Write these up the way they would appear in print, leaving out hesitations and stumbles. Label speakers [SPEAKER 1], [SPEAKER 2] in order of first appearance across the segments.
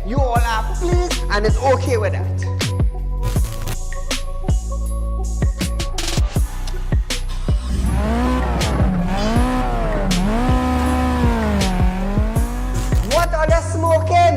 [SPEAKER 1] You all are pleased and it's okay with that. What are they smoking?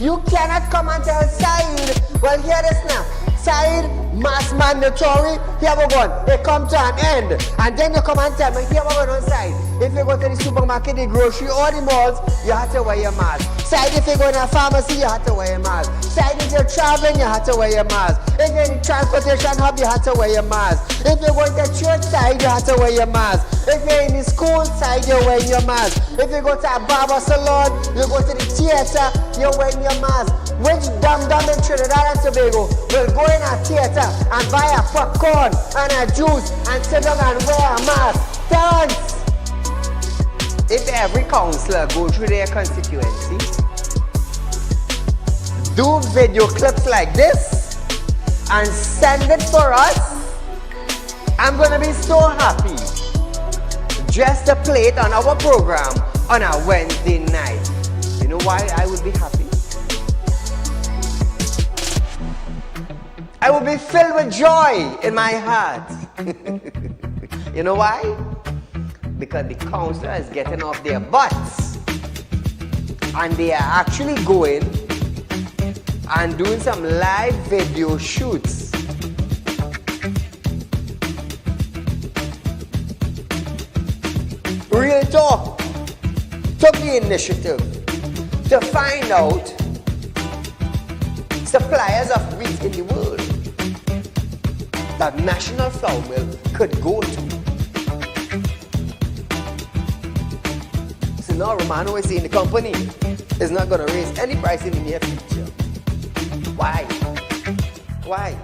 [SPEAKER 1] You cannot come and tell Saieed, well, hear this now. Saieed, mass mandatory, here we go. It come to an end. And then you come and tell me, here we go on side. If you go to the supermarket, the grocery, or the malls, you have to wear your mask. Saieed, if you go to a pharmacy, you have to wear your mask. Saieed, if you're traveling, you have to wear your mask. If you're in the transportation hub, you have to wear your mask. If you're going to church side, you have to wear your mask. If you're in the school side, you're wearing your mask. If you go to a barber salon, you go to the theater, you're wearing your mask. Which dum-dum in Trinidad and Tobago will go in a theater and buy a popcorn and a juice and sit down and wear a mask? Thanks! If every councillor go through their constituency, do video clips like this and send it for us, I'm gonna be so happy just to play it on our program on a Wednesday night. You know why I would be happy? I will be filled with joy in my heart. You know why? Because the councillor is getting off their butts and they are actually going and doing some live video shoots. Real Talk took the initiative to find out suppliers of wheat in the world that National Flour Mill could go to. So now Romano is saying the company is not going to raise any price in the near future. Why? Why?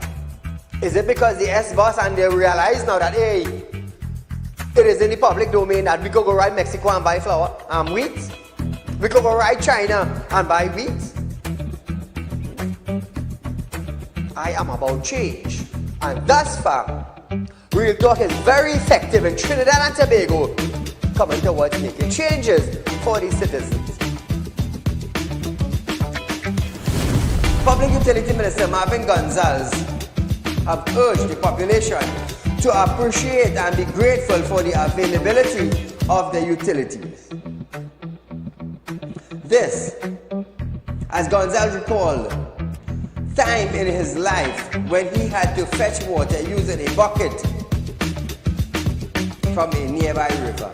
[SPEAKER 1] Is it because the S-boss and they realize now that, hey, it is in the public domain that we could go right Mexico and buy flour and wheat? We could go right China and buy wheat? I am about change. And thus far, Real Talk is very effective in Trinidad and Tobago coming towards making changes for the citizens. Public Utility Minister Marvin Gonzalez have urged the population to appreciate and be grateful for the availability of the utilities. This, as Gonzalez recalled, time in his life when he had to fetch water using a bucket from a nearby river.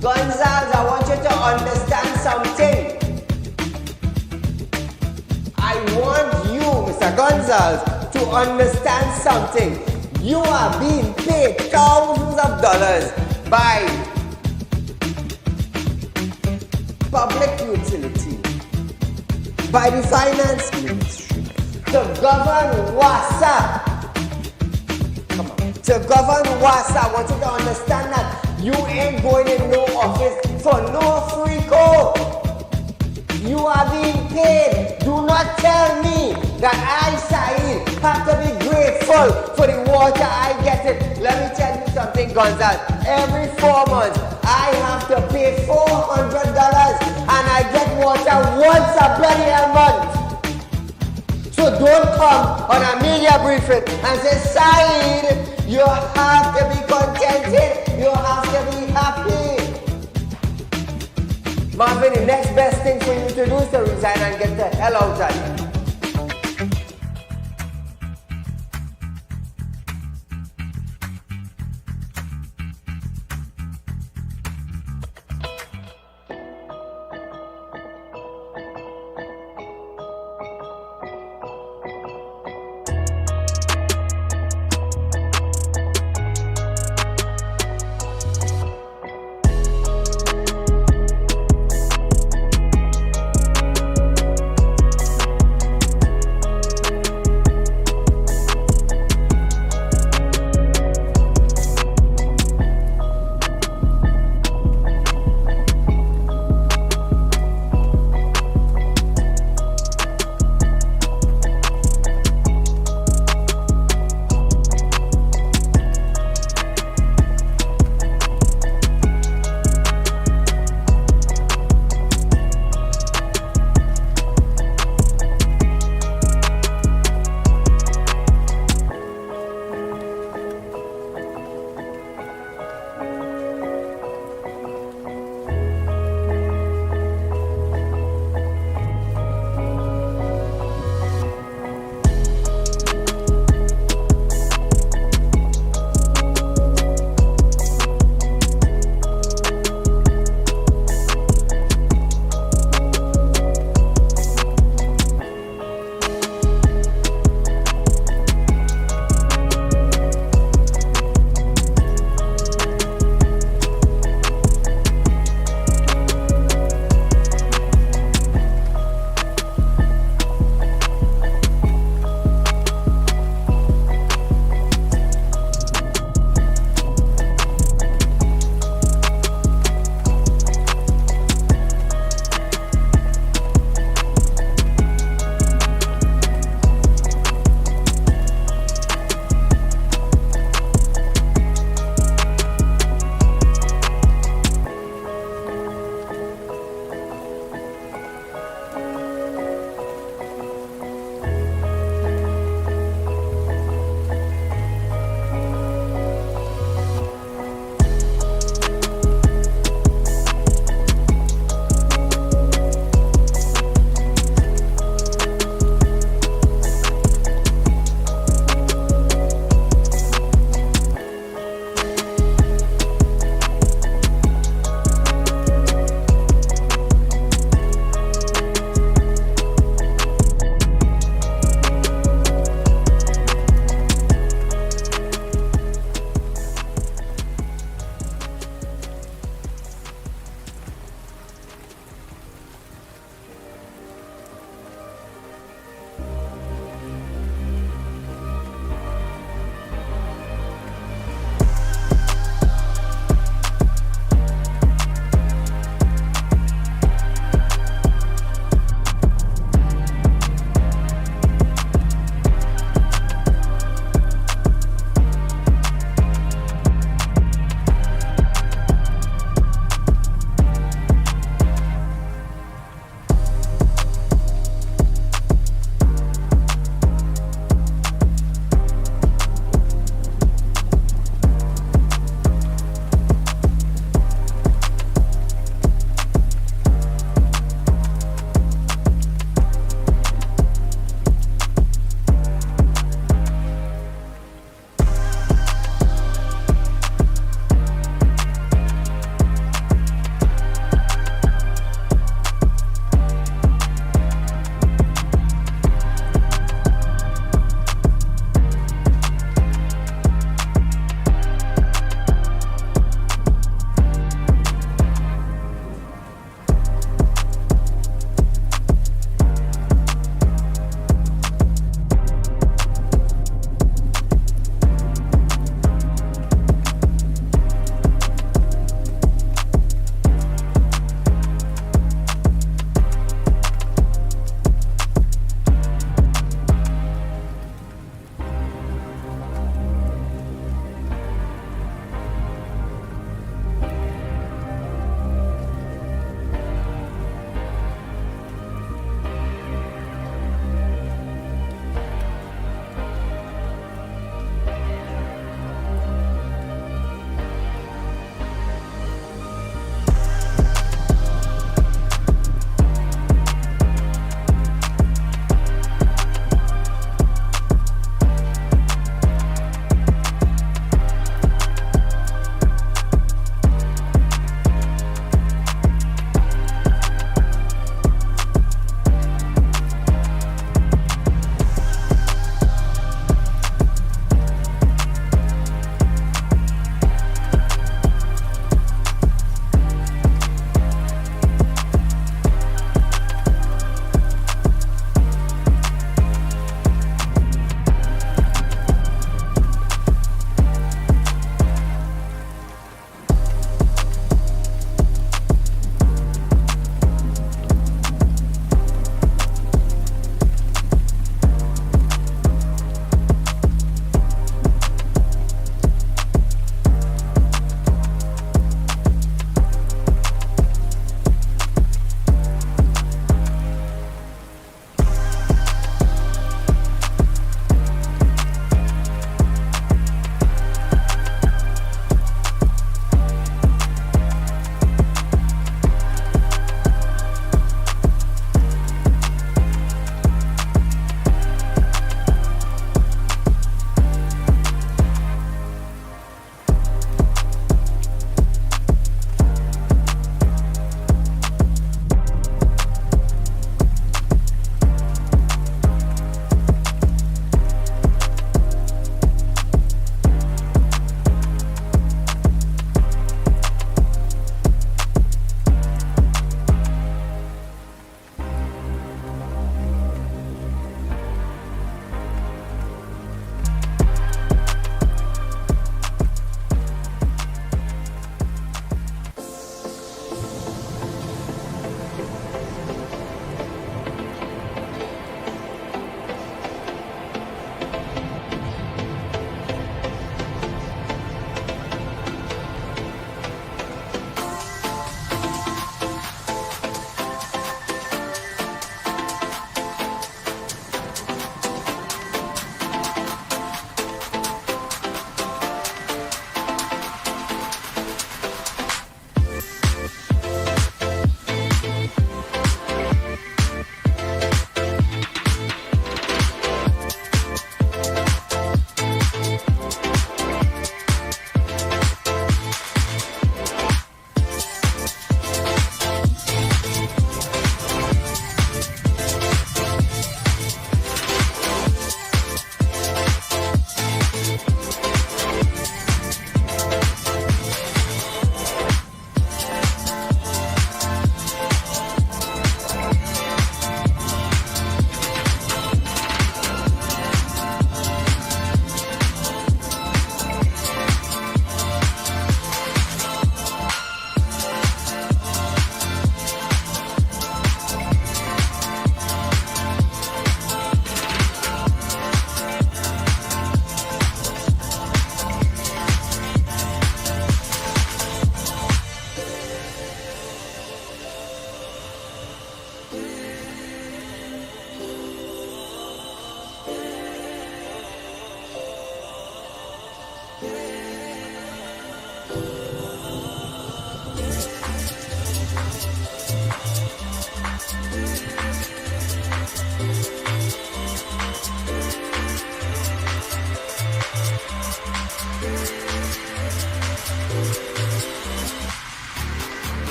[SPEAKER 1] Gonzalez, I want you to understand something. I want you, Mr. Gonzalez, to understand something. You are being paid thousands of dollars by public utility, by the finance ministry, to govern WASA. Come on. To govern WASA, I want you to understand that you ain't going in no office for no free code. You are being paid. Do not tell me that I, Saieed, have to be grateful for the water I get it. Let me tell you something, Gonzalez. Every 4 months, I have to pay $400 and I get water once a bloody month. So don't come on a media briefing and say, Saieed, you have to be contented. You have to be happy. Marvin, the next best thing for you to do is to resign and get the hell out of here.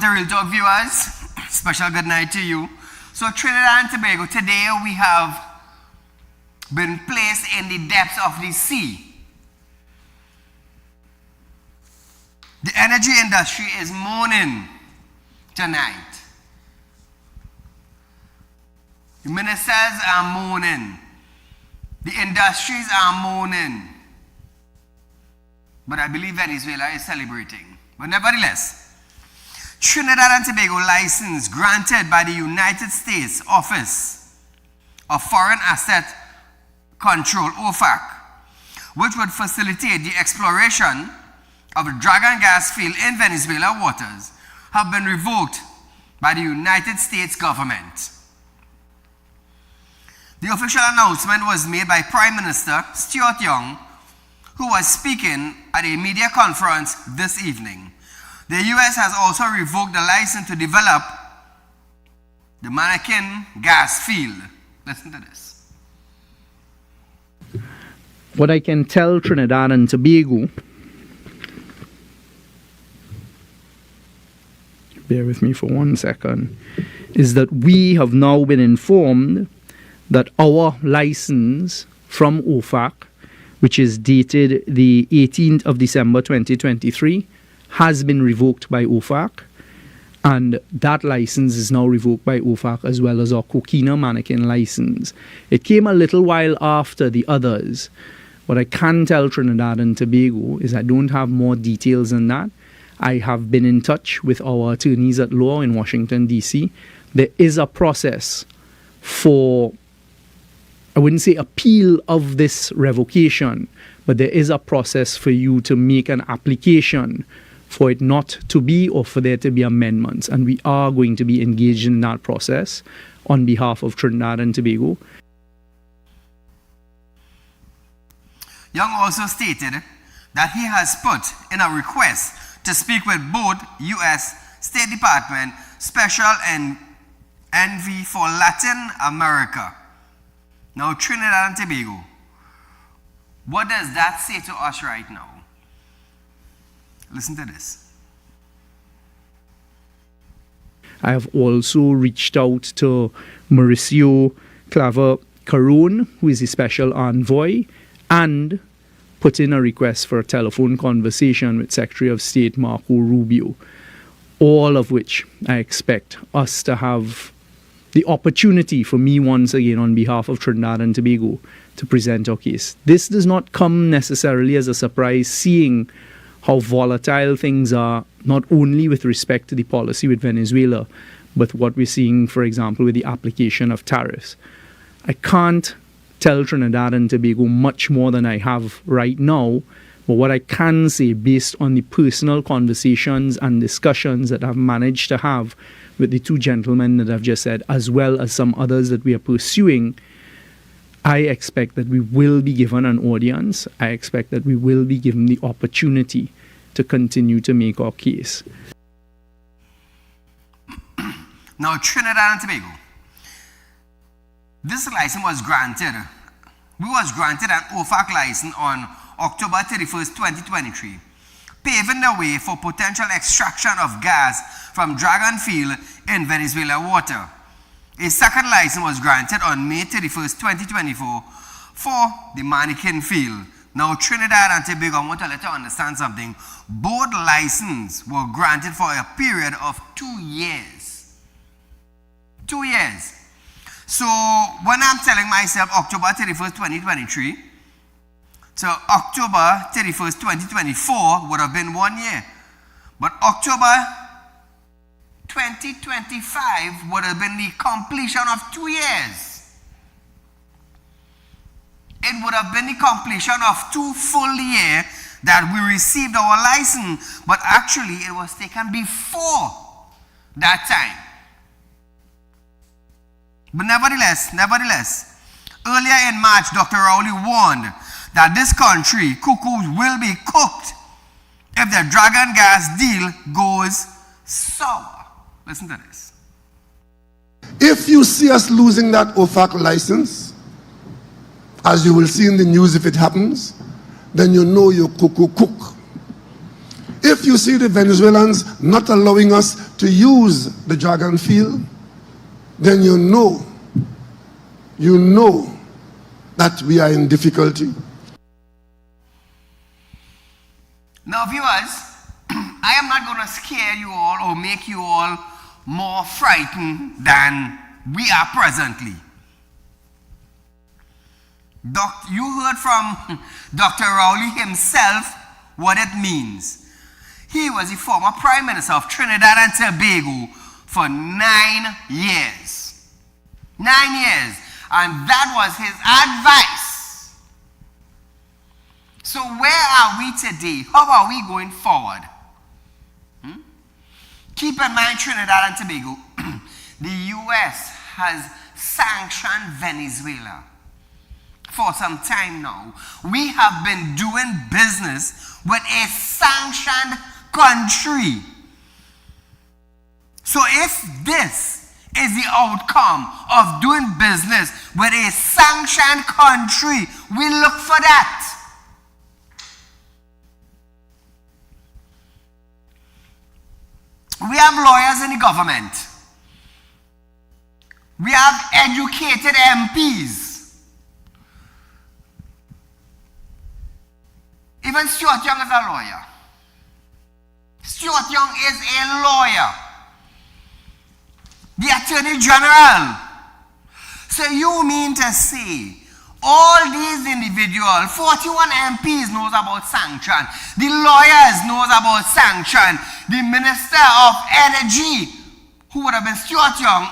[SPEAKER 2] to Real Talk viewers, special good night to you. So Trinidad and Tobago, today we have been placed in the depths of the sea. The energy industry is mourning tonight. The ministers are mourning. The industries are mourning. But I believe Venezuela is celebrating. But nevertheless, Trinidad and Tobago license granted by the United States Office of Foreign Asset Control, OFAC, which would facilitate the exploration of a dragon gas field in Venezuela waters, have been revoked by the United States government. The official announcement was made by Prime Minister Stuart Young, who was speaking at a media conference this evening. The U.S. has also revoked the license to develop the Mannequin gas field. Listen to this.
[SPEAKER 3] What I can tell Trinidad and Tobago, bear with me for 1 second, is that we have now been informed that our license from OFAC, which is dated the 18th of December 2023, has been revoked by OFAC, and that license is now revoked by OFAC as well as our Coquina Mannequin license. It came a little while after the others. What I can tell Trinidad and Tobago is I don't have more details than that. I have been in touch with our attorneys at law in Washington, D.C. There is a process for, I wouldn't say appeal of this revocation, but there is a process for you to make an application for it not to be or for there to be amendments. And we are going to be engaged in that process on behalf of Trinidad and Tobago.
[SPEAKER 2] Young also stated that he has put in a request to speak with both U.S. State Department Special Envoy for Latin America. Now, Trinidad and Tobago, what does that say to us right now? Listen to this.
[SPEAKER 3] I have also reached out to Mauricio Claver Caron, who is the special envoy, and put in a request for a telephone conversation with Secretary of State Marco Rubio, all of which I expect us to have the opportunity for me once again on behalf of Trinidad and Tobago to present our case. This does not come necessarily as a surprise, seeing how volatile things are, not only with respect to the policy with Venezuela, but what we're seeing, for example, with the application of tariffs. I can't tell Trinidad and Tobago much more than I have right now, but what I can say, based on the personal conversations and discussions that I've managed to have with the two gentlemen that I've just said, as well as some others that we are pursuing, I expect that we will be given an audience. I expect that we will be given the opportunity to continue to make our case.
[SPEAKER 2] Now, Trinidad and Tobago, this license was granted. We was granted an OFAC license on October 31st, 2023, paving the way for potential extraction of gas from Dragon Field in Venezuela water. A second license was granted on May 31st, 2024 for the Mannequin Field. Now, Trinidad and Tobago, I want to let you understand something. Both licenses were granted for a period of 2 years. 2 years. So, when I'm telling myself October 31st, 2023, so October 31st, 2024 would have been 1 year. But October 2025 would have been the completion of 2 years. It would have been the completion of 2 full years that we received our license, but actually it was taken before that time. But nevertheless, earlier in March, Dr. Rowley warned that this country, cuckoos, will be cooked if the dragon gas deal goes sour. Listen to this.
[SPEAKER 4] If you see us losing that OFAC license, as you will see in the news if it happens, then you know your cuckoo cook. if you see the Venezuelans not allowing us to use the Dragon Field, then you know that we are in difficulty.
[SPEAKER 2] Now, viewers, I am not going to scare you all or make you all more frightened than we are presently. You heard from Dr. Rowley himself what it means. He was the former Prime Minister of Trinidad and Tobago for 9 years. 9 years. And that was his advice. So where are we today? How are we going forward? Keep in mind, Trinidad and Tobago, the U.S. has sanctioned Venezuela for some time now. We have been doing business with a sanctioned country. So if this is the outcome of doing business with a sanctioned country, we look for that. We have lawyers in the government. We have educated MPs. Even Stuart Young is a lawyer. Stuart Young is a lawyer. The Attorney General. So you mean to say all these individuals, 41 MPs knows about sanction. The lawyers knows about sanction. The Minister of Energy, who would have been Stuart Young,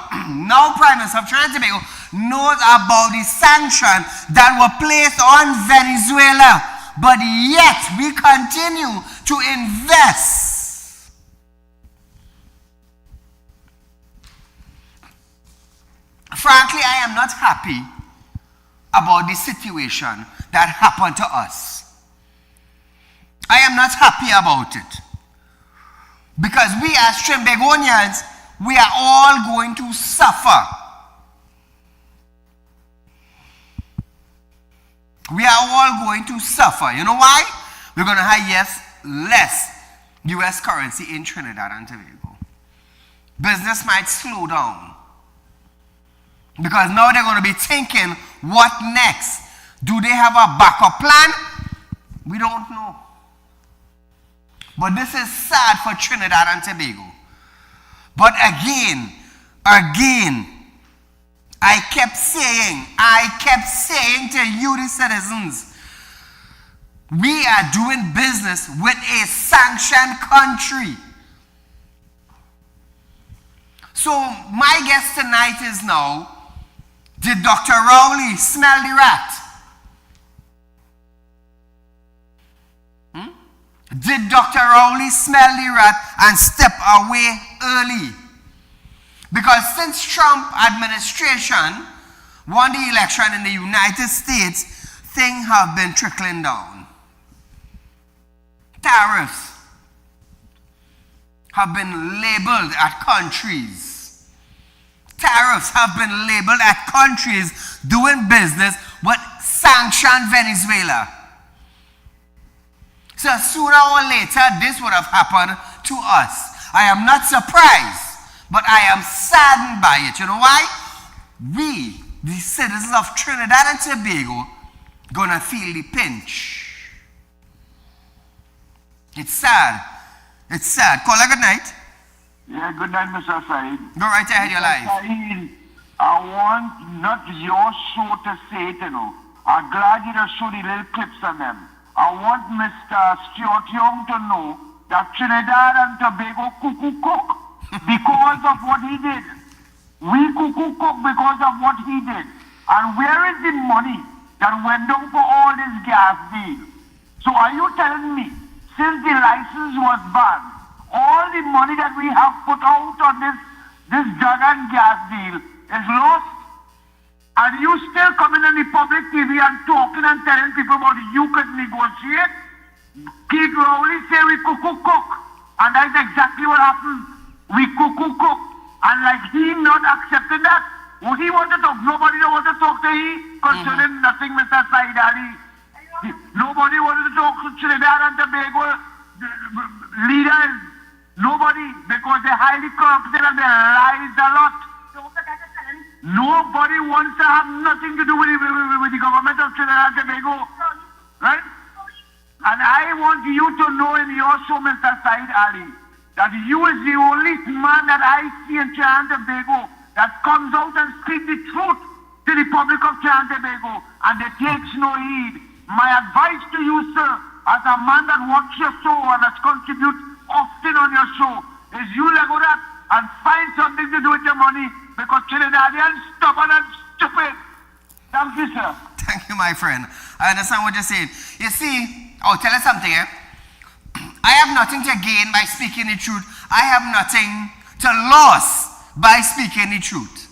[SPEAKER 2] now Prime Minister of Trinidad and Tobago, knows about the sanction that were placed on Venezuela. But yet we continue to invest. Frankly, I am not happy about the situation that happened to us. I am not happy about it. Because we as Trimbagonians, we are all going to suffer. We are all going to suffer. You know why? We're going to have less US currency in Trinidad and Tobago. Business might slow down. Because now they're going to be thinking, what next? Do they have a backup plan? We don't know. But this is sad for Trinidad and Tobago. But again, I kept saying to you, the citizens, we are doing business with a sanctioned country. So my guest tonight is now, did Dr. Rowley smell the rat? Did Dr. Rowley smell the rat and step away early? Because since Trump administration won the election in the United States, things have been trickling down. Tariffs have been labeled at countries. Tariffs have been labeled at countries doing business with sanctioned Venezuela. So sooner or later, this would have happened to us. I am not surprised, but I am saddened by it. You know why? We, the citizens of Trinidad and Tobago, gonna feel the pinch. It's sad. It's sad. Caller, good night.
[SPEAKER 5] Yeah, good night, Mr. Said.
[SPEAKER 2] Go right ahead, your life.
[SPEAKER 5] Said, I want not your show to say it, you know. I'm glad you just showed the little clips on them. I want Mr. Stuart Young to know that Trinidad and Tobago cuckoo cook because of what he did. We cuckoo cook because of what he did. And where is the money that went down for all this gas deal? So are you telling me, since the license was banned, all the money that we have put out on this drug and gas deal is lost? And you still coming on the public TV and talking and telling people about you could negotiate? Keith Rowley say we cuckoo cook. And that's exactly what happened. We cuckoo cook. And like he not accepting that. Well, he wanted to talk. Nobody wanted to talk to he concerning nothing, Mr. Saieed Ali. Nobody wanted to talk to Trinidad and Tobago leaders, nobody, because they're highly corrupted and they lies a lot. Nobody wants to have nothing to do with the government of Trinidad and Tobago. Right? And I want you to know in your show, Mr. Saieed Ali, that you is the only man that I see in Trinidad and Tobago that comes out and speaks the truth to the public of Trinidad and Tobago, and they takes no heed. My advice to you, sir, as a man that watches your show and has contributed often on your show, is you let go that and find something to do with your money, because Trinidadians stubborn and stupid. Thank you, sir.
[SPEAKER 2] Thank you, my friend. I understand what you're saying. You see, I'll tell you something, eh? I have nothing to gain by speaking the truth. I have nothing to lose by speaking the truth.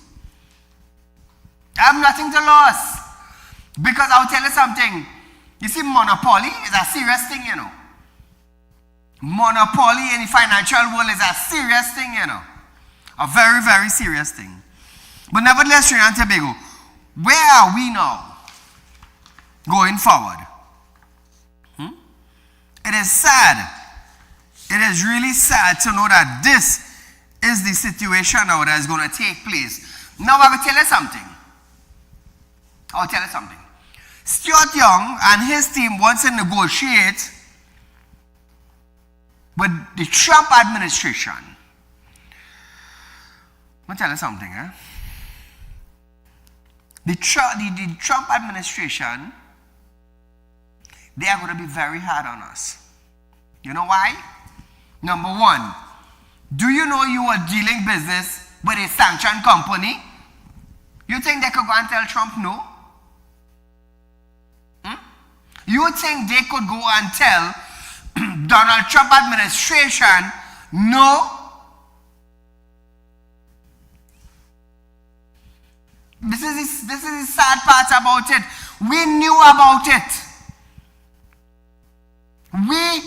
[SPEAKER 2] I have nothing to lose. Because I'll tell you something. You see, monopoly is a serious thing, you know. Monopoly in the financial world is a serious thing, you know. A very, very serious thing. But nevertheless, Trinidad and Tobago, where are we now going forward? It is sad. It is really sad to know that this is the situation now that is going to take place. Now I will tell you something. I'll tell you something. Stuart Young and his team wants to negotiate with the Trump administration. I'm going to tell you something, eh? The Trump administration, they are going to be very hard on us. You know why? Number one, do you know you are dealing business with a sanctioned company? You think they could go and tell Trump no? You think they could go and tell Donald Trump administration no? This is the sad part about it. We knew about it. We,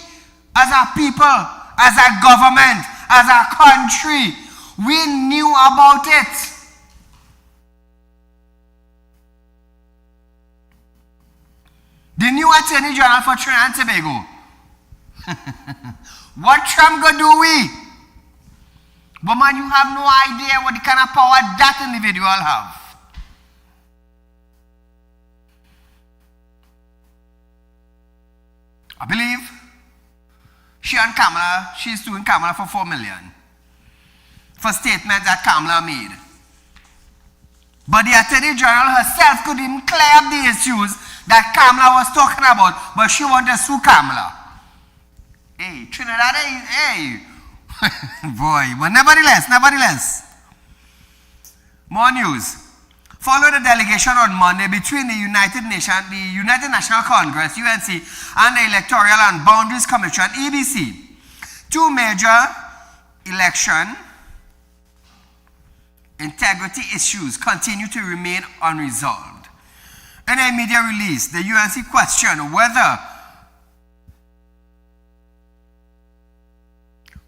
[SPEAKER 2] as a people, as a government, as a country, we knew about it. The new Attorney General for Trinidad and Tobago. What Trump gonna do we? But man, you have no idea what the kind of power that individual have. I believe she and Kamala, she's suing Kamala for $4 million for statements that Kamala made. But the Attorney General herself couldn't even clear up the issues that Kamala was talking about, but she wanted to sue Kamala. Hey, Trinidad, hey. Boy, but nevertheless. More news. Follow the delegation on Monday between the United National Congress, UNC, and the Electoral and Boundaries Commission, EBC. Two major election integrity issues continue to remain unresolved. In a media release, the UNC questioned whether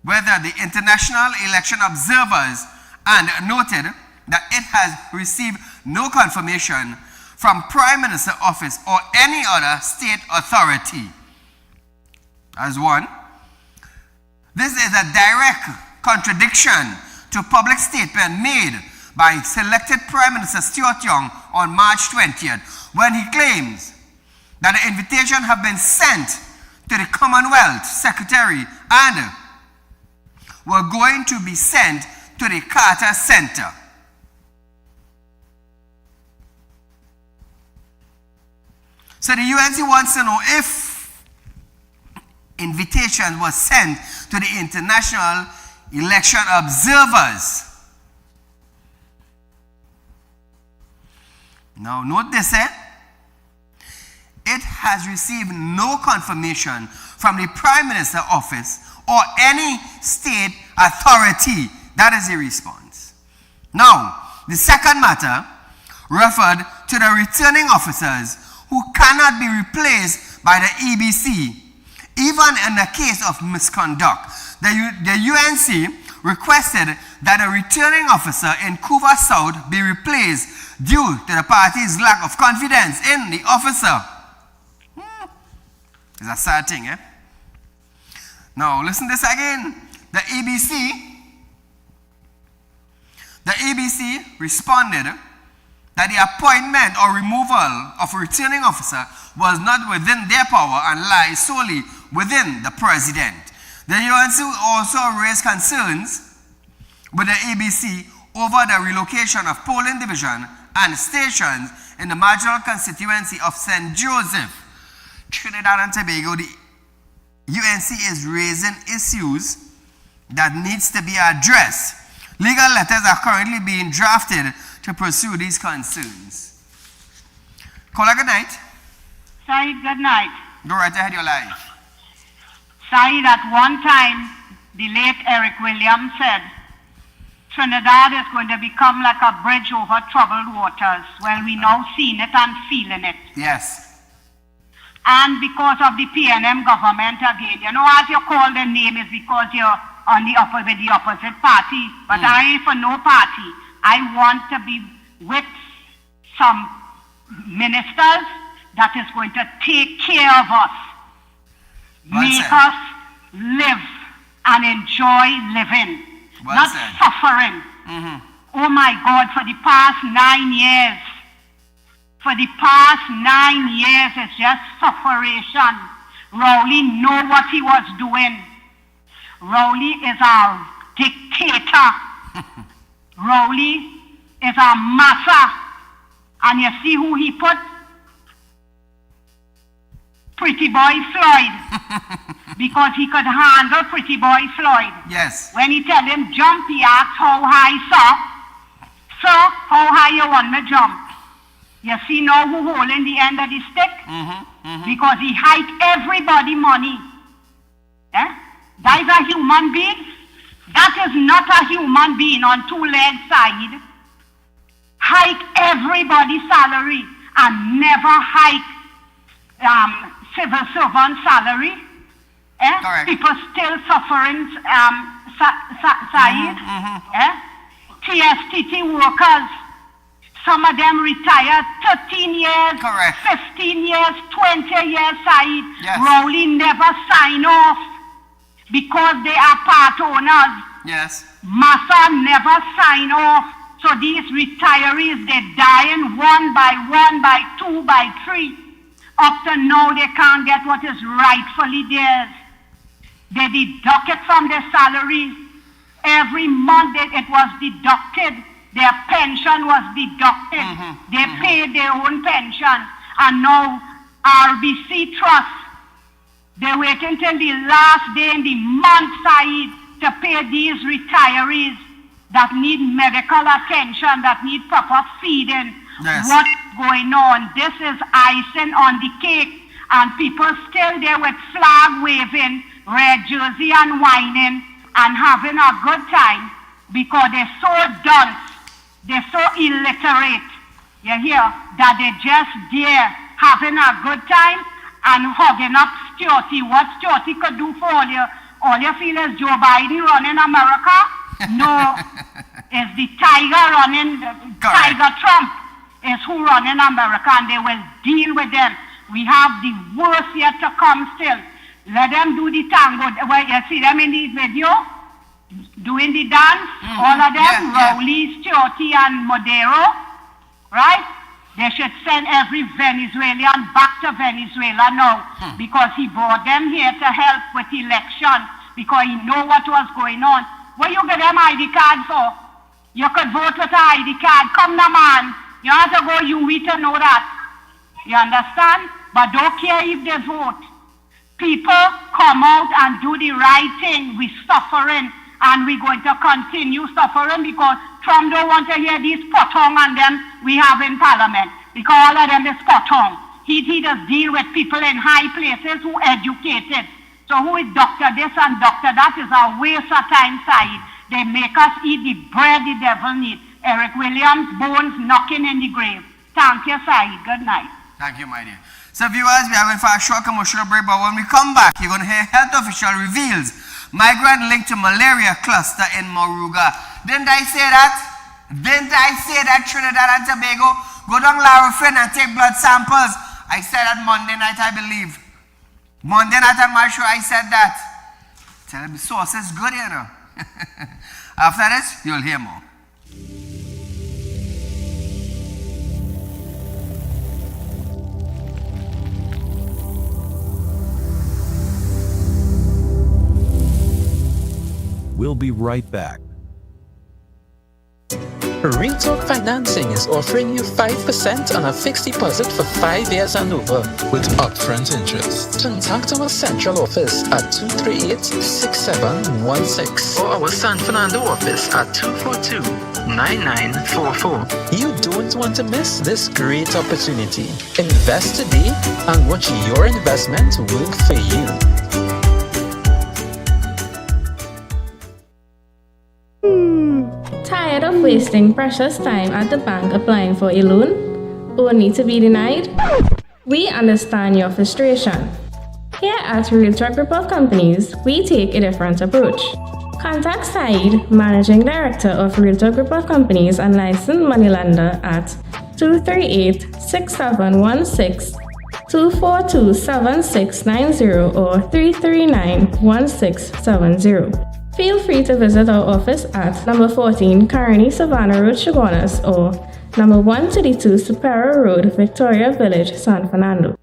[SPEAKER 2] the international election observers and noted that it has received no confirmation from Prime Minister office or any other state authority. As one, this is a direct contradiction to public statement made by selected Prime Minister Stuart Young on March 20th, when he claims that the invitation have been sent to the Commonwealth Secretary and were going to be sent to the Carter Center. So the UNC wants to know if invitation was sent to the international election observers. Now note this, it has received no confirmation from the Prime Minister office or any state authority. That is the response. Now, the second matter referred to the returning officers who cannot be replaced by the EBC, even in the case of misconduct. The UNC requested that a returning officer in Cuba South be replaced due to the party's lack of confidence in the officer. It's a sad thing, Now, listen this again. The ABC responded that the appointment or removal of a returning officer was not within their power and lies solely within the president. The UNC also raised concerns with the ABC over the relocation of polling division and stations in the marginal constituency of St. Joseph, Trinidad and Tobago. The UNC is raising issues that needs to be addressed. Legal letters are currently being drafted to pursue these concerns. Caller, good night.
[SPEAKER 6] Saeed, good night.
[SPEAKER 2] Go right ahead, you're live.
[SPEAKER 6] Saeed, at one time, the late Eric Williams said, Trinidad is going to become like a bridge over troubled waters. Well, we now seeing it and feeling it.
[SPEAKER 2] Yes.
[SPEAKER 6] And because of the PNM government again, you know, as you call the name is because you're on the with the opposite party. But I ain't for no party. I want to be with some ministers that is going to take care of us. Make us live and enjoy living. Not suffering. Oh my God, for the past 9 years. For the past 9 years, it's just sufferation. Rowley know what he was doing. Rowley is a dictator. Rowley is a massa. And you see who he put? Pretty Boy Floyd. Because he could handle Pretty Boy Floyd.
[SPEAKER 2] Yes.
[SPEAKER 6] When he tell him jump, he asks how high, sir? Sir, how high you want me jump? You see now who holding the end of the stick? Because he hike everybody money. Eh? That is a human being. That is not a human being on two legs side. Hike everybody's salary and never hike civil servant salary. Eh? People still suffering, Saeed. TSTT workers, some of them retired 13 years, 15 years, 20 years, Saeed.
[SPEAKER 2] Yes.
[SPEAKER 6] Rowley never sign off because they are part owners.
[SPEAKER 2] Yes.
[SPEAKER 6] Massa never sign off. So these retirees, they're dying one by one, by two, by three. Up to now, they can't get what is rightfully theirs. They deduct it from their salaries. Every month it was deducted. Their pension was deducted. They paid their own pension. And now RBC Trust, they wait until the last day in the month, Saeed, to pay these retirees that need medical attention, that need proper feeding.
[SPEAKER 2] Yes.
[SPEAKER 6] What's going on? This is icing on the cake. And people still there with flag waving, red jersey and whining and having a good time because they're so dunce, they're so illiterate, you hear, that they're just there having a good time and hugging up Stuarty. What Stuarty could do for all you feel is Joe Biden running America? No, it's the tiger running, Tiger Trump is who running America, and they will deal with them. We have the worst yet to come still. Let them do the tango. Well, you see them in the video doing the dance, all of them, Rowley, Stuarty, and Modero, right? They should send every Venezuelan back to Venezuela now because he brought them here to help with election because he know what was going on. What you get them ID card for? You could vote with an ID card. Come now, man. You have to go UV to know that. You understand? But don't care if they vote. People come out and do the right thing. We're suffering and we're going to continue suffering because Trump don't want to hear these potong and them we have in Parliament because all of them is potong. He does deal with people in high places who educated. So who is doctor this and doctor that is a waste of time, Saeed. They make us eat the bread the devil needs. Eric Williams' bones knocking in the grave. Thank you, Saeed. Good night.
[SPEAKER 2] Thank you, my dear. So viewers, we are going for a short commercial break, but when we come back, you're going to hear health official reveals migrant linked to malaria cluster in Moruga. Didn't I say that? Didn't I say that Trinidad and Tobago? Go down Larafin and take blood samples. I said that Monday night, I believe. Monday night on my show, I said that. tell you, the sauce is good, you know. After this, you'll hear more.
[SPEAKER 7] We'll be right back.
[SPEAKER 8] Real Talk Financing is offering you 5% on a fixed deposit for 5 years and over with upfront interest. Contact our central office at 238-6716 or our San Fernando office at 242-9944. You don't want to miss this great opportunity. Invest today and watch your investment work for you.
[SPEAKER 9] Tired of wasting precious time at the bank applying for a loan, only to be denied? We understand your frustration. Here at Realtalk Group of Companies, we take a different approach. Contact Saieed, Managing Director of Realtalk Group of Companies and licensed moneylender at 238-6716, 242-7690 or 339-1670. Feel free to visit our office at number 14 Carney Savannah Road, Chaguanas, or number 132 Superior Road, Victoria Village, San Fernando.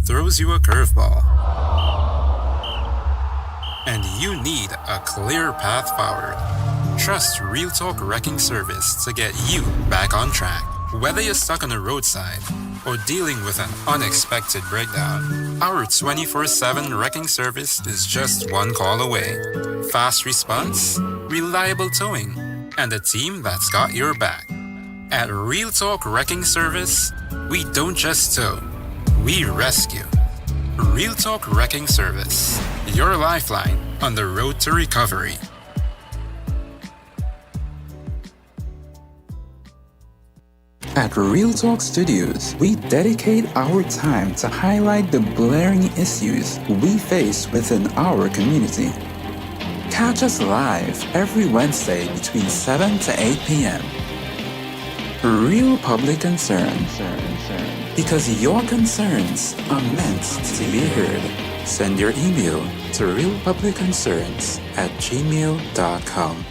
[SPEAKER 10] Throws you a curveball, and you need a clear path forward. Trust Real Talk Wrecking Service to get you back on track. Whether you're stuck on the roadside or dealing with an unexpected breakdown, our 24/7 wrecking service is just one call away. Fast response, reliable towing, and a team that's got your back. At Real Talk Wrecking Service, we don't just tow, we rescue. Real Talk Wrecking Service, your lifeline on the road to recovery.
[SPEAKER 8] At Real Talk Studios, we dedicate our time to highlight the glaring issues we face within our community. Catch us live every Wednesday between 7 to 8 p.m. Real Public Concern. Because your concerns are meant to be heard. Send your email to realpublicconcerns@gmail.com.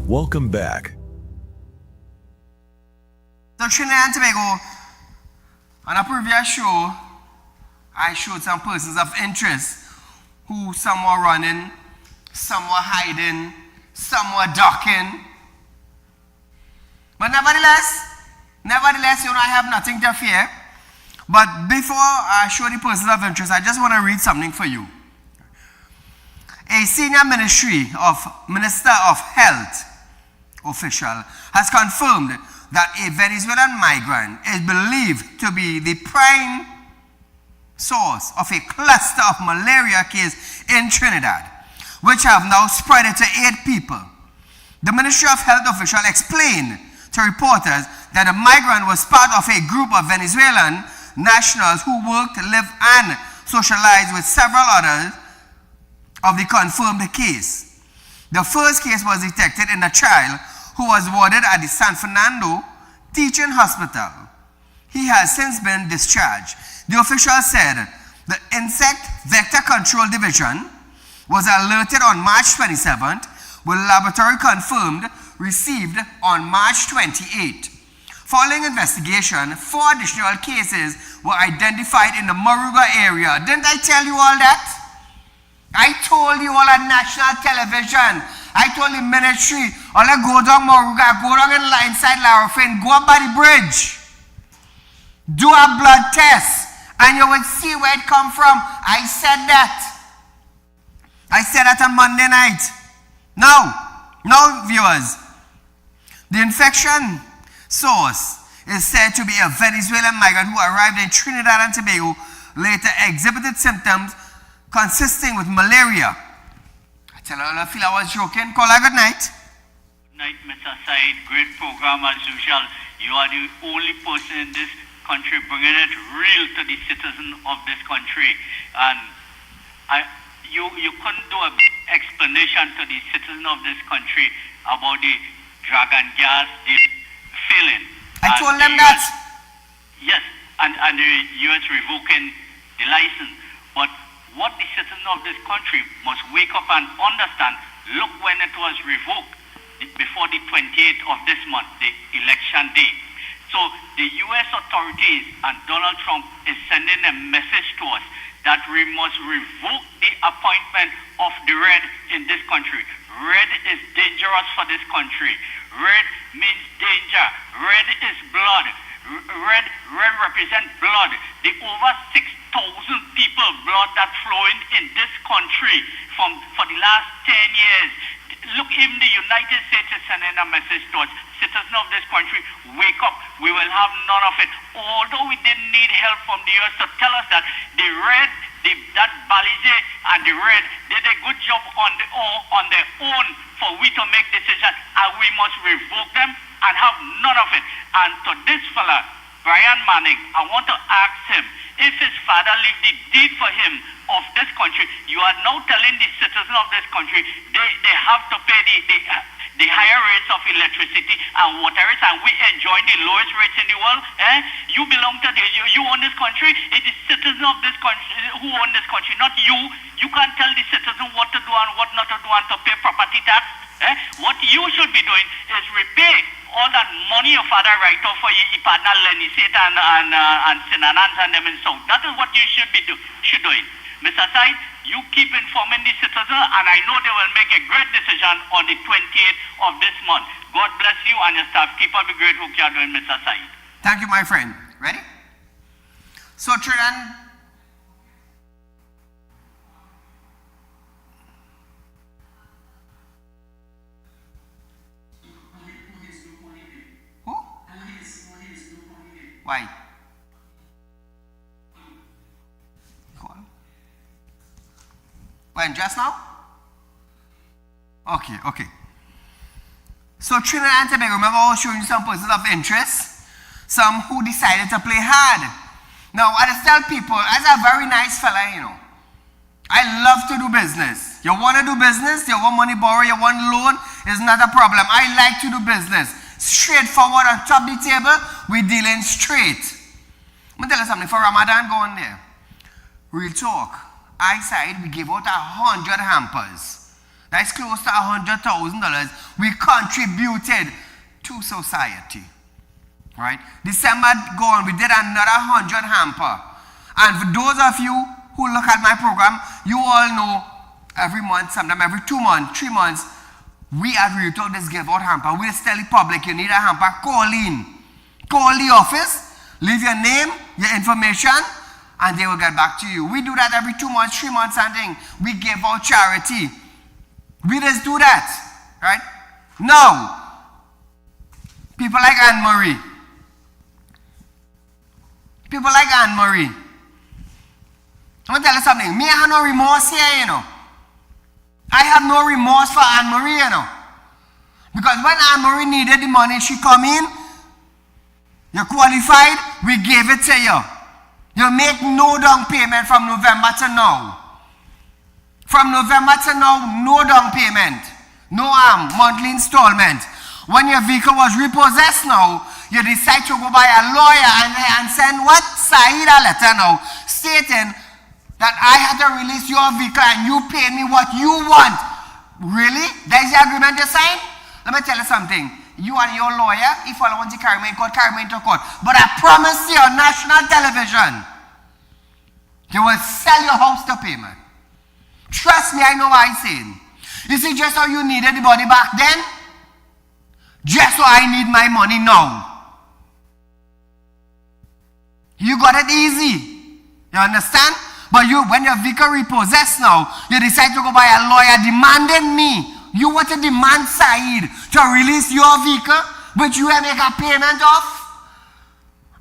[SPEAKER 7] Welcome back.
[SPEAKER 2] So Trinidad and Tobago, on a previous show, I showed some persons of interest who some were running, some were hiding, some were ducking. But nevertheless, I have nothing to fear. But before I show the persons of interest, I just want to read something for you. A senior Minister of Health official has confirmed that a Venezuelan migrant is believed to be the prime source of a cluster of malaria cases in Trinidad, which have now spread to 8 people. The Ministry of Health official explained to reporters that the migrant was part of a group of Venezuelan nationals who worked, lived, and socialized with several others of the confirmed case. The first case was detected in a child who was warded at the San Fernando Teaching Hospital. He has since been discharged. The official said the Insect Vector Control Division was alerted on March 27th, with laboratory confirmed received on March 28th. Following investigation, 4 additional cases were identified in the Moruga area. Didn't I tell you all that? I told you all on national television. I told the military, all I go down Moruga, go down inside Larafin, go up by the bridge, do a blood test, And you would see where it come from. I said that. I said that on Monday night. Now, viewers, the infection source is said to be a Venezuelan migrant who arrived in Trinidad and Tobago, later exhibited symptoms consisting with malaria. I tell her I feel I was joking. Call her good night.
[SPEAKER 11] Good night, Mr. Said. Great program as usual. You are the only person in this country bringing it real to the citizen of this country. And you couldn't do an explanation to the citizen of this country about the dragon gas, the failing.
[SPEAKER 2] I told them that.
[SPEAKER 11] Yes, and the U.S. revoking the license. But what the citizen of this country must wake up and understand, look when it was revoked, before the 28th of this month, the election day. So the U.S. authorities and Donald Trump is sending a message to us that we must revoke the appointment of the red in this country. Red is dangerous for this country. Red means danger. Red is blood. Red represents blood. The over 6,000 people blood that flowing in this country for the last 10 years. Look, even the United States is sending a message to us. Citizens of this country, wake up. We will have none of it. Although we didn't need help from the U.S. to tell us that the red, that Balize and the red did a good job on their own for we to make decisions, and we must revoke them and have none of it. And to this fella, Brian Manning, I want to ask him, if his father left the deed for him of this country, you are now telling the citizens of this country they have to pay the higher rates of electricity and water rates, and we enjoy the lowest rates in the world. You belong to you own this country. It is citizens of this country who own this country, not you. You can't tell the citizen what to do and what not to do and to pay property tax. What you should be doing is repay all that money your father write off for your partner Lenny Satan and Sinanans and them in South. That is what you should be doing. Mr. Said, you keep informing the citizen, and I know they will make a great decision on the 28th of this month. God bless you and your staff. Keep up the great work you are doing, Mr. Said.
[SPEAKER 2] Thank you, my friend. Ready? So, Trinidad. Who? Why? When? Just now? Okay. So Trinidad and Tobago, remember I was showing you some persons of interest? Some who decided to play hard. Now, I just tell people, as a very nice fella, I love to do business. You want to do business, you want money borrow, you want loan, it's not a problem. I like to do business. Straightforward, on top of the table, we're dealing straight. I'm going to tell you something, for Ramadan going there, real talk. We gave out 100 hampers. That's close to $100,000. We contributed to society. Right? December gone, we did another 100 hamper. And for those of you who look at my program, you all know every month, sometimes every 2 months, 3 months, we at Real Talk just give out hamper. We just tell the public, you need a hamper, call in. Call the office, leave your name, your information, and they will get back to you. We do that every 2 months, 3 months, and thing. We give out charity. We just do that, right? Now, people like Anne-Marie. I'm going to tell you something. Me, I have no remorse here, I have no remorse for Anne-Marie, Because when Anne-Marie needed the money, she come in. You're qualified, we gave it to you. You make no down payment from November to now. From November to now, no down payment. No monthly installment. When your vehicle was repossessed now, you decide to go buy a lawyer and send what? Saieed a letter now, stating that I had to release your vehicle and you paid me what you want. Really? There's the agreement you signed? Let me tell you something. You and your lawyer, if I want to carry me in court, carry me into court. But I promise you on national television, you will sell your house to payment. Trust me, I know what I'm saying. You see, just how you needed the money back then, just how I need my money now. You got it easy. You understand? But when your vehicle repossessed now, you decide to go buy a lawyer demanding me. You want to demand Saeed to release your vehicle, which you have make a payment of?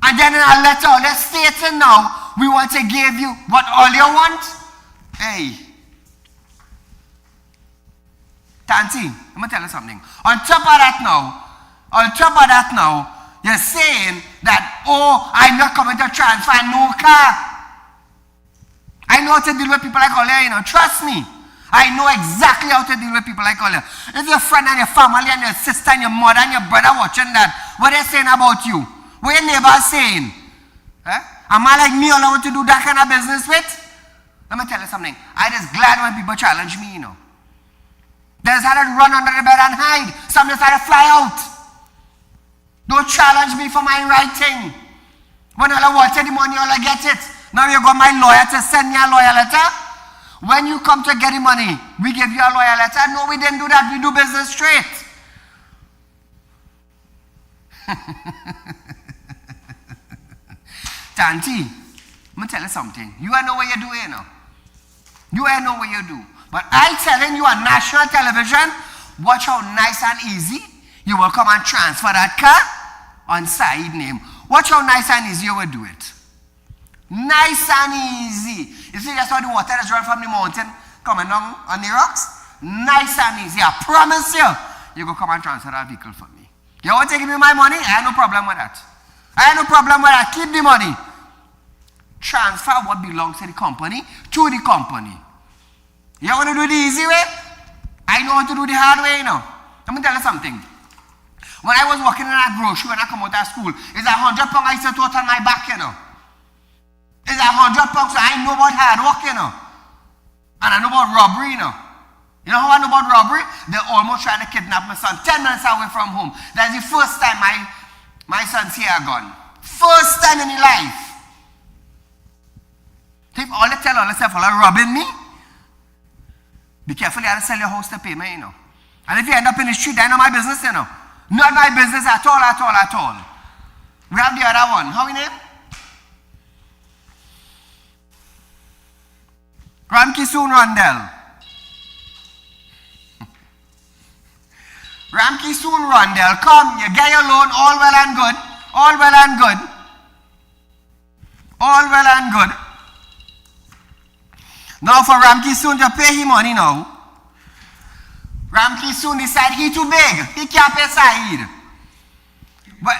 [SPEAKER 2] And then in a letter, let's state it now, we want to give you what all you want? Hey. Tanti, I'm going to tell you something. On top of that now, you're saying that, oh, I'm not coming to transfer no car. I know how to deal with people like all you know. Trust me. I know exactly how to deal with people like all you. If your friend and your family and your sister and your mother and your brother watching that, what are they saying about you? What your neighbors saying? Am I like me all I want to do that kind of business with? Let me tell you something. I just glad when people challenge me, you know. They just had to run under the bed and hide. Some just had to fly out. Don't challenge me for my right thing. When all I wanted the money, all I get it. Now you got my lawyer to send me a lawyer letter. When you come to get the money, we give you a lawyer letter. No, we didn't do that. We do business straight. Tanti, I'm going to tell you something. You know what you do, you know. You know what you do. But I telling you on national television, watch how nice and easy you will come and transfer that car on Saeed name. Watch how nice and easy you will do it. Nice and easy. You see that's how the water is running from the mountain coming down on the rocks? Nice and easy. I promise you, you go come and transfer that vehicle for me. You want to give me my money? I have no problem with that. I have no problem with that. Keep the money. Transfer what belongs to the company to the company. You want to do the easy way? I know how to do the hard way, you know. Let me tell you something. When I was working in a grocery when I come out of school, it's £100 I used to throw on my back, you know. It's £100, so I know about hard work, you know. And I know about robbery, you know. You know how I know about robbery? They almost tried to kidnap my son 10 minutes away from home. That's the first time my son's here gone. First time in his life. If all they tell all themselves, all robbing me, be careful, you have to sell your house to pay me, you know. And if you end up in the street, that's not my business, you know. Not my business at all, at all, at all. We have the other one. How we name? Ramkisoon Rondell. Ramkisoon Rondell, come, you get your loan, all well and good. All well and good. All well and good. Now for Ramkisoon to pay him money now. Ramkisoon decide he too big. He can't pay Saeed. But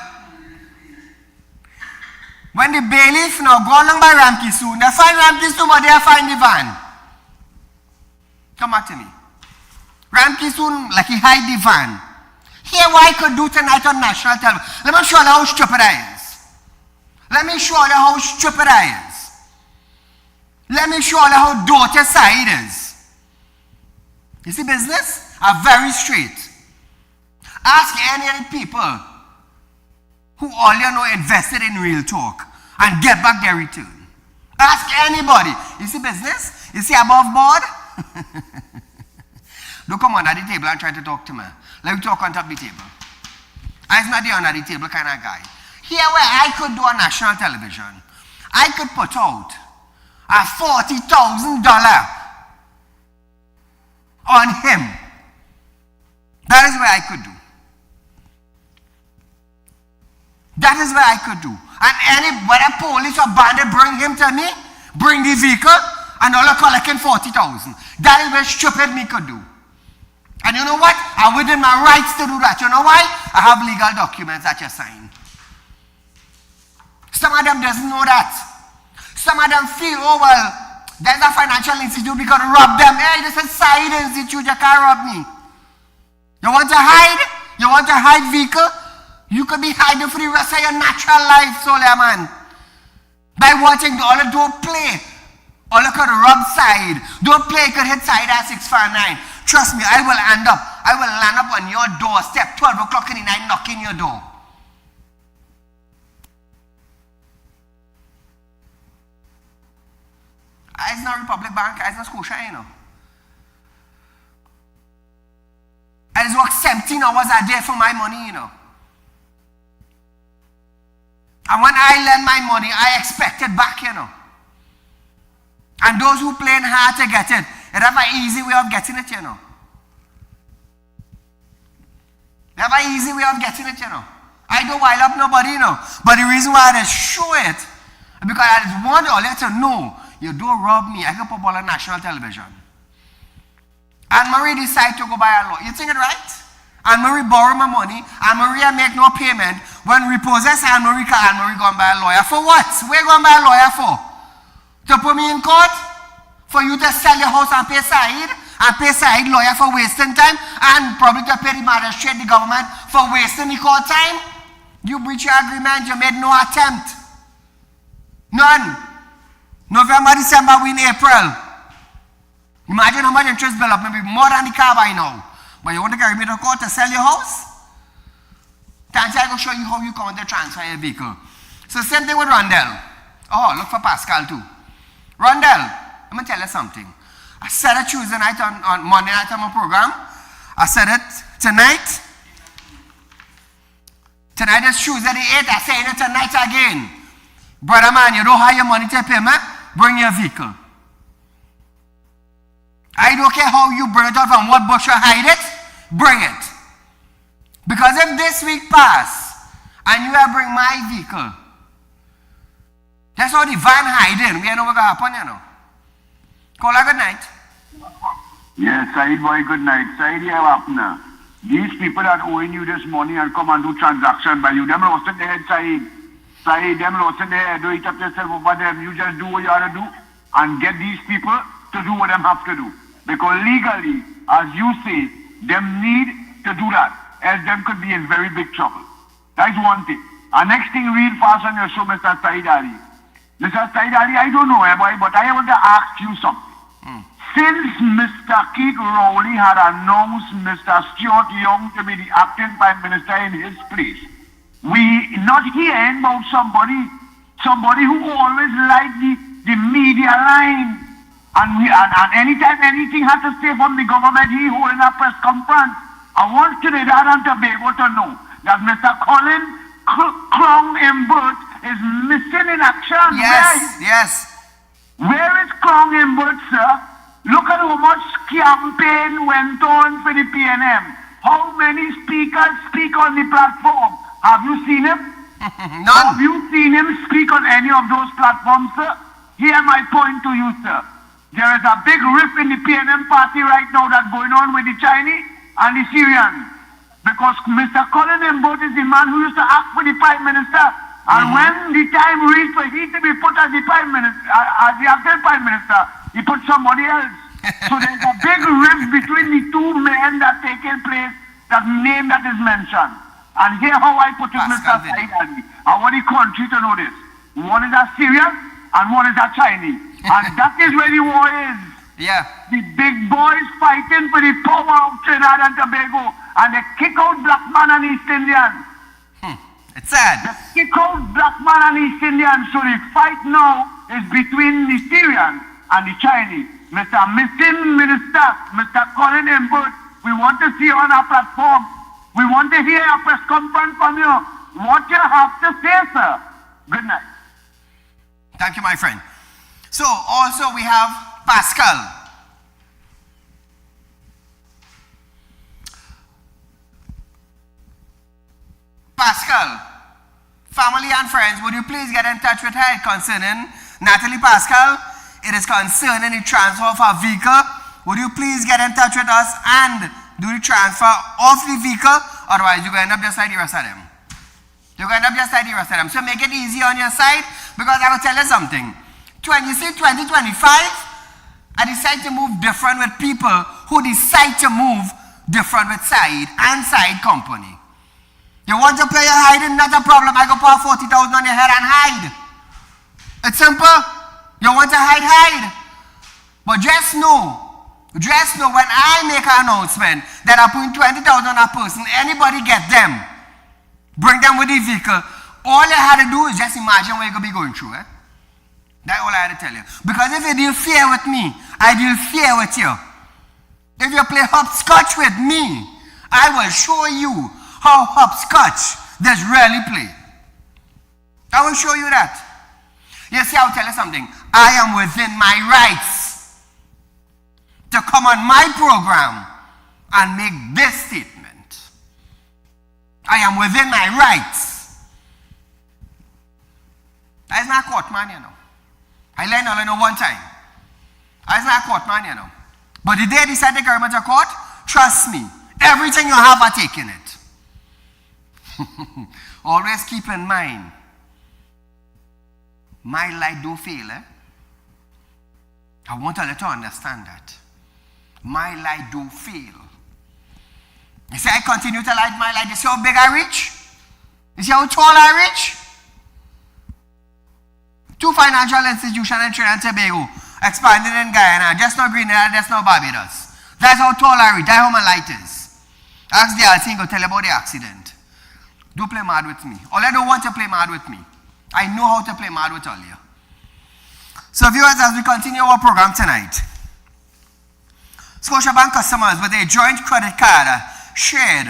[SPEAKER 2] when the bailiff now go along by Ramkisoon, they find Ramkisoon, but they find the van. Come back to me. Ramkisoon, like he hide the van. Here what I could do tonight on national television. Let me show you how stupid I is. Let me show you how stupid I is. Let me show you how dirty Saeed is. You see business? Are very straight. Ask any of the people who all you know invested in Real Talk and get back their return. Ask anybody. You see business? You see above board? Don't come under the table and try to talk to me. Let me talk on top of the table. I'm not the under the table kind of guy. Here where I could do on national television, I could put out a $40,000 on him. That is what I could do. That is what I could do. And whether police or bandit bring him to me, bring the vehicle, and all are collecting $40,000. That is what stupid me could do. And you know what? I'm within my rights to do that. You know why? I have legal documents that you sign. Some of them doesn't know that. Some of them feel, oh well, there's a financial institute, we got to rob them. Hey, this is Saeed Institute, you can't rob me. You want to hide? You want to hide vehicle? You could be hiding for the rest of your natural life, Solia man. By watching all the don't play. All you could rob Saeed. Don't play, you could hit Saeed at 659. Trust me, I will land up on your doorstep, 12 o'clock in the night, knocking your door. It's not Republic Bank, it's not Scotia, you know. I just work 17 hours a day for my money, you know. And when I lend my money, I expect it back, you know. And those who playing hard to get it, it have an easy way of getting it, you know. They have an easy way of getting it, you know. I don't wild up nobody, you know. But the reason why I show it, because I just want you all to know, you don't rob me. I can put on national television. Anne-Marie decide to go buy a law. You think it right? Anne-Marie borrow my money. Anne-Marie make no payment. When we possess Anne-Marie, Anne-Marie go and buy a lawyer. For what? Where go and buy a lawyer for? To put me in court? For you to sell your house and pay Saieed? And pay Saieed lawyer for wasting time? And probably to pay the magistrate, the government, for wasting the court time? You breach your agreement. You made no attempt. None. November, December, we in April. Imagine how much interest bill up, maybe more than the car by now. But you want to carry me to court to sell your house? Can't I go show you how you come to transfer your vehicle? So same thing with Rondell. Oh, look for Pascal too. Rondell, let me tell you something. I said it Tuesday night on Monday night on my program. I said it tonight. Tonight is Tuesday the 8th. I say it tonight again. Brother man, you don't have your money to pay me? Bring your vehicle. I don't care how you bring it out from what bush you hide it. Bring it. Because if this week pass and you have bring my vehicle, that's how the van hiding. We know what's going to happen, you know. Call a good night.
[SPEAKER 5] Yes, Saeed boy, good night. Saeed, you have happened now. These people that owing you this money and come and do transaction by you, them lost in their head, Saeed. Saeed, them lost in their head. Do it up yourself over them. You just do what you ought to do and get these people to do what them have to do. Because legally, as you say, them need to do that. Else them could be in very big trouble. That's one thing. And next thing, real fast on your show, Mr. Saieed Ali. Mr. Saieed Ali, I don't know, boy, but I want to ask you something. Since Mr. Keith Rowley had announced Mr. Stuart Young to be the acting Prime Minister in his place, we not hearing about somebody who always liked the media line. And anytime anything has to say from the government, he holding a press conference. I want Trinidad and Tobago to know that Mr. Colin Clong Imbert is missing in action.
[SPEAKER 2] Yes.
[SPEAKER 5] Where is Clong Imbert, sir? Look at how much campaign went on for the PNM. How many speakers speak on the platform? Have you seen him?
[SPEAKER 2] None.
[SPEAKER 5] Have you seen him speak on any of those platforms, sir? Hear my point to you, sir. There is a big rift in the PNM party right now that's going on with the Chinese and the Syrians. Because Mr. Colin Imbert is the man who used to act for the Prime Minister. And when the time reached for he to be put as the Prime Minister, as the acting Prime Minister, he put somebody else. So there's a big rift between the two men that taking place, that name that is mentioned. And here how I put it, Mr. Saieed Ali. I want the country to know this. One is a Syrian and one is a Chinese. And that is where the war is.
[SPEAKER 2] Yeah.
[SPEAKER 5] The big boys fighting for the power of Trinidad and Tobago. And they kick out black man and East Indians.
[SPEAKER 2] It's sad.
[SPEAKER 5] They kick out black man and East Indians. So the fight now is between the Syrians and the Chinese. Mr. Missing Minister, Mr. Colin Imbert, we want to see you on our platform. We want to hear a press conference from you. What you have to say, sir. Good night.
[SPEAKER 2] Thank you, my friend. So, also we have Pascal. Pascal, family and friends, would you please get in touch with her concerning Natalie Pascal? It is concerning the transfer of her vehicle. Would you please get in touch with us and do the transfer of the vehicle? Otherwise, you're going to end up just like the rest of them. You're going to end up just like the rest of them. So make it easy on your side, because I will tell you something. You see 2025, I decide to move different with people who decide to move different with Saieed and Saieed Company. You want to play your hiding? Not a problem. I go pour 40,000 on your head and hide. It's simple. You want to hide. But just know when I make an announcement that I put 20,000 on a person, anybody get them, bring them with the vehicle, all you had to do is just imagine what you're going to be going through. That's all I had to tell you. Because if you deal fair with me, I deal fair with you. If you play hopscotch with me, I will show you how hopscotch does really play. I will show you that. You see, I'll tell you something. I am within my rights to come on my program and make this statement. I am within my rights. That is not a court man, you know. I learned all I know one time. That is not a court man, you know. But the day they said the government to court, trust me, everything you have, are taking it. Always keep in mind, my light do fail, eh? I want you to understand that. My light do fail. You see, I continue to light my light. You see how big I reach? You see how tall I reach? 2 financial institutions in Trinidad and Tobago expanding in Guyana, just not Grenada, just not Barbados. That's how tall I reach. That's how my light is. Ask the Althing, go tell you about the accident. Don't play mad with me. All I don't want to play mad with me. I know how to play mad with all you. So viewers, as we continue our program tonight, Scotiabank customers with a joint credit card shared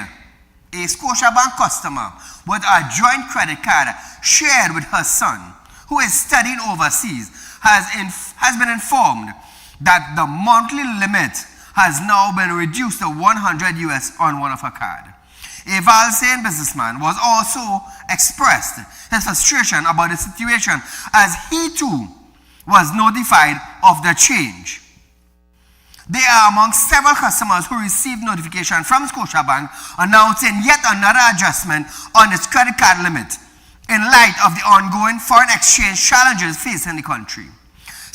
[SPEAKER 2] a Scotiabank customer with a joint credit card shared with her son, who is studying overseas, has been informed that the monthly limit has now been reduced to $100 US on one of her cards. A Valsain businessman was also expressed his frustration about the situation as he too was notified of the change. They are among several customers who received notification from Scotiabank announcing yet another adjustment on its credit card limit in light of the ongoing foreign exchange challenges facing the country.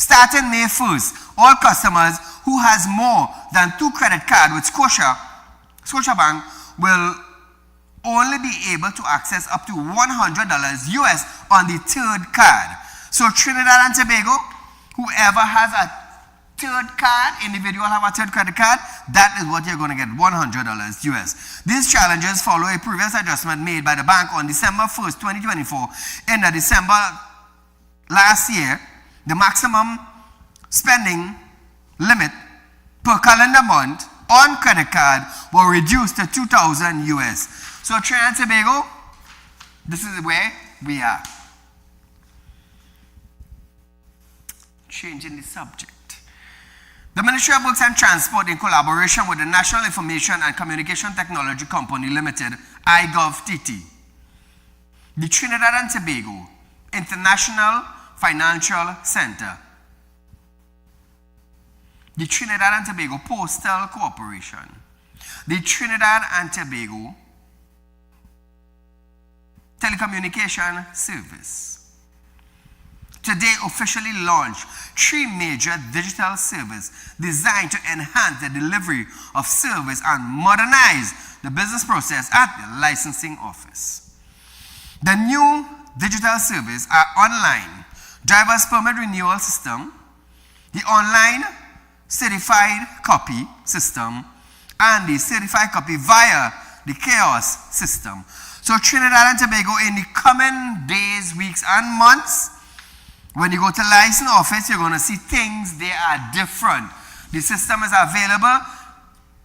[SPEAKER 2] Starting May 1st, all customers who has more than 2 credit cards with Scotiabank will only be able to access up to $100 US on the 3rd card. So Trinidad and Tobago, whoever has a 3rd card, individual have a 3rd credit card, that is what you're going to get, $100 US. These challenges follow a previous adjustment made by the bank on December 1st, 2024. In the December last year, the maximum spending limit per calendar month on credit card were reduced to $2,000 US. So Trinidad and Tobago, this is where we are. Changing the subject. The Ministry of Works and Transport, in collaboration with the National Information and Communication Technology Company Limited, IGovTT, the Trinidad and Tobago International Financial Center, the Trinidad and Tobago Postal Corporation, the Trinidad and Tobago Telecommunication Service, today officially launched 3 major digital services designed to enhance the delivery of service and modernize the business process at the licensing office. The new digital services are online driver's permit renewal system, the online certified copy system, and the certified copy via the chaos system. So Trinidad and Tobago, in the coming days, weeks, and months, when you go to license office, you're going to see things, they are different. The system is available.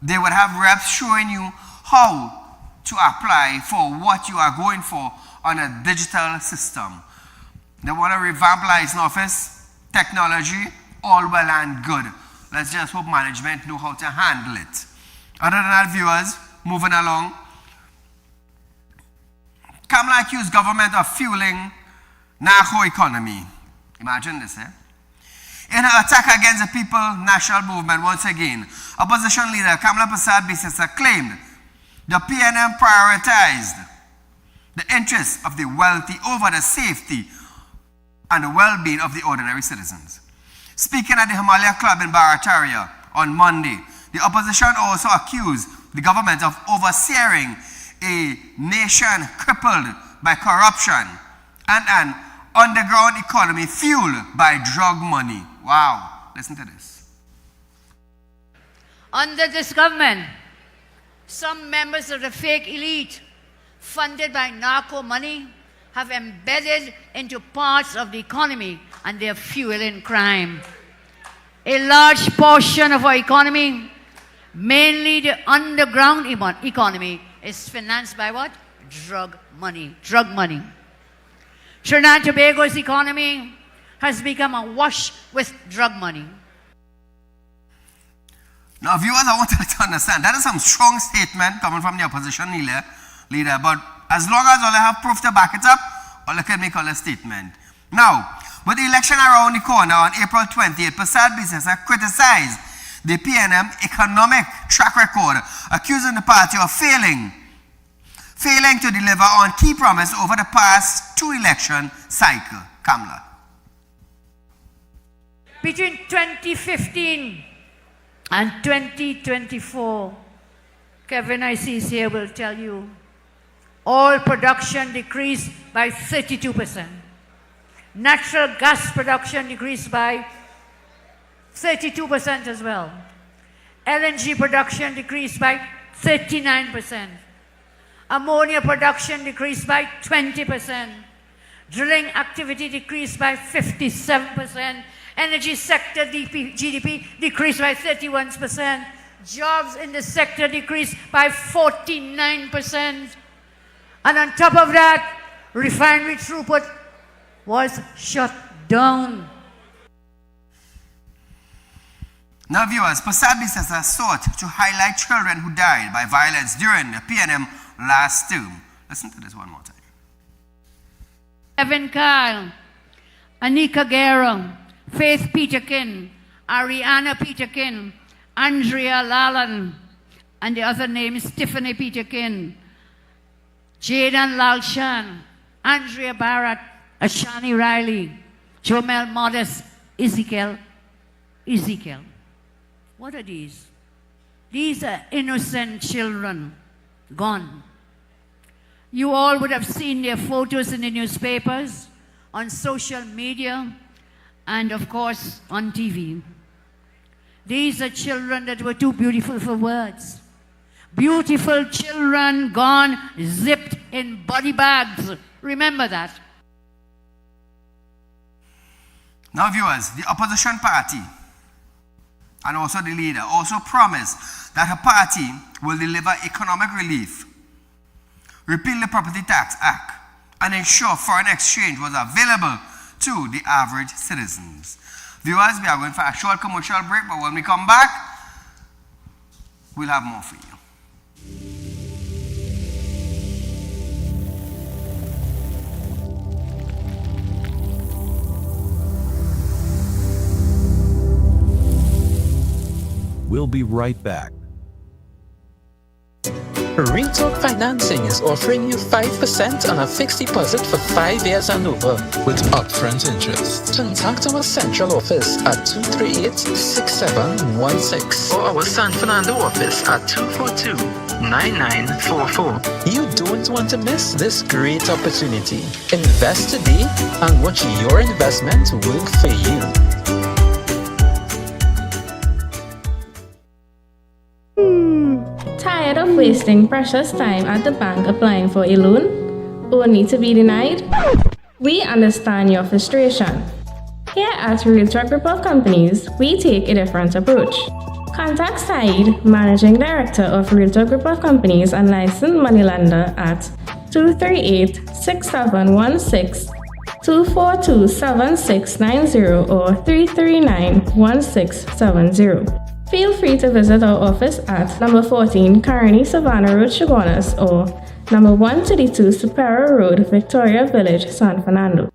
[SPEAKER 2] They would have reps showing you how to apply for what you are going for on a digital system. They want to revamp license office, technology, all well and good. Let's just hope management know how to handle it. Other than that, viewers, moving along. Kamala accused government of fueling narco economy. Imagine this, eh? In her attack against the People National Movement, once again, opposition leader Kamala Persad-Bissessar claimed the PNM prioritized the interests of the wealthy over the safety and the well-being of the ordinary citizens. Speaking at the Himalaya Club in Barataria on Monday, the opposition also accused the government of overseeing a nation crippled by corruption and an underground economy fueled by drug money. Wow, listen to this.
[SPEAKER 12] Under this government, some members of the fake elite, funded by narco money, have embedded into parts of the economy and they're fueling crime. A large portion of our economy, mainly the underground economy, is financed by what? Drug money. Drug money. Trinidad and Tobago's economy has become awash with drug money.
[SPEAKER 2] Now, viewers, I want you to understand that is some strong statement coming from the opposition leader. But as long as all I have proof to back it up, all I can make all a statement. Now, with the election around the corner on April 28th, Prasad Bisesa criticized the PNM economic track record, accusing the party of failing to deliver on key promise over the past 2 election cycle. Kamla.
[SPEAKER 12] Between 2015 and 2024, Kevin ICC here will tell you, oil production decreased by 32%. Natural gas production decreased by 32% as well. LNG production decreased by 39%. Ammonia production decreased by 20%. Drilling activity decreased by 57%. Energy sector GDP decreased by 31%. Jobs in the sector decreased by 49%. And on top of that, refinery throughput was shut down.
[SPEAKER 2] Now, viewers, Prasad Bisesa sought to highlight children who died by violence during the PNM last term. Listen to this one more time.
[SPEAKER 12] Evan Kyle, Anika Guerra, Faith Peterkin, Ariana Peterkin, Andrea Lalan, and the other name is Tiffany Peterkin, Jaden Lalshan, Andrea Barrett, Ashani Riley, Jomel Modest, Ezekiel. What are these? These are innocent children gone. You all would have seen their photos in the newspapers, on social media, and of course on TV. These are children that were too beautiful for words. Beautiful children gone, zipped in body bags. Remember that.
[SPEAKER 2] Now, viewers, the opposition party and also the leader also promised that her party will deliver economic relief, repeal the Property Tax Act, and ensure foreign exchange was available to the average citizens. Viewers, we are going for a short commercial break, but when we come back, we'll have more for you.
[SPEAKER 7] We'll be right back.
[SPEAKER 8] Real Talk Financing is offering you 5% on a fixed deposit for 5 years and over with upfront interest. Contact our central office at 238-6716 or our San Fernando office at 242-9944. You don't want to miss this great opportunity. Invest today and watch your investment work for you.
[SPEAKER 9] Tired of wasting precious time at the bank applying for a loan, only to be denied? We understand your frustration. Here at Realtalk Group of Companies, we take a different approach. Contact Saieed, Managing Director of Realtalk Group of Companies and licensed moneylender at 238-6716, 242-7690 or 339-1670. Feel free to visit our office at number 14 Carney Savannah Road, Chaguanas, or number 132 Superior Road, Victoria Village, San Fernando.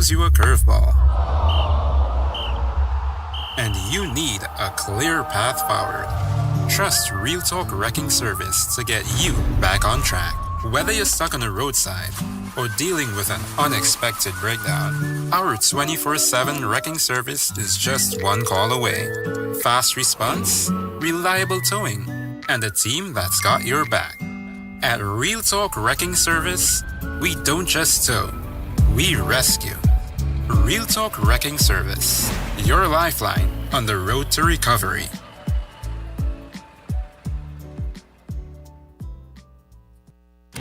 [SPEAKER 10] You a curveball and you need a clear path forward. Trust Real Talk Wrecking Service to get you back on track. Whether you're stuck on the roadside or dealing with an unexpected breakdown, our 24/7 wrecking service is just one call away. Fast response, reliable towing, and a team that's got your back. At Real Talk Wrecking Service, we don't just tow, we rescue. Real Talk Wrecking Service, your lifeline on the road to recovery.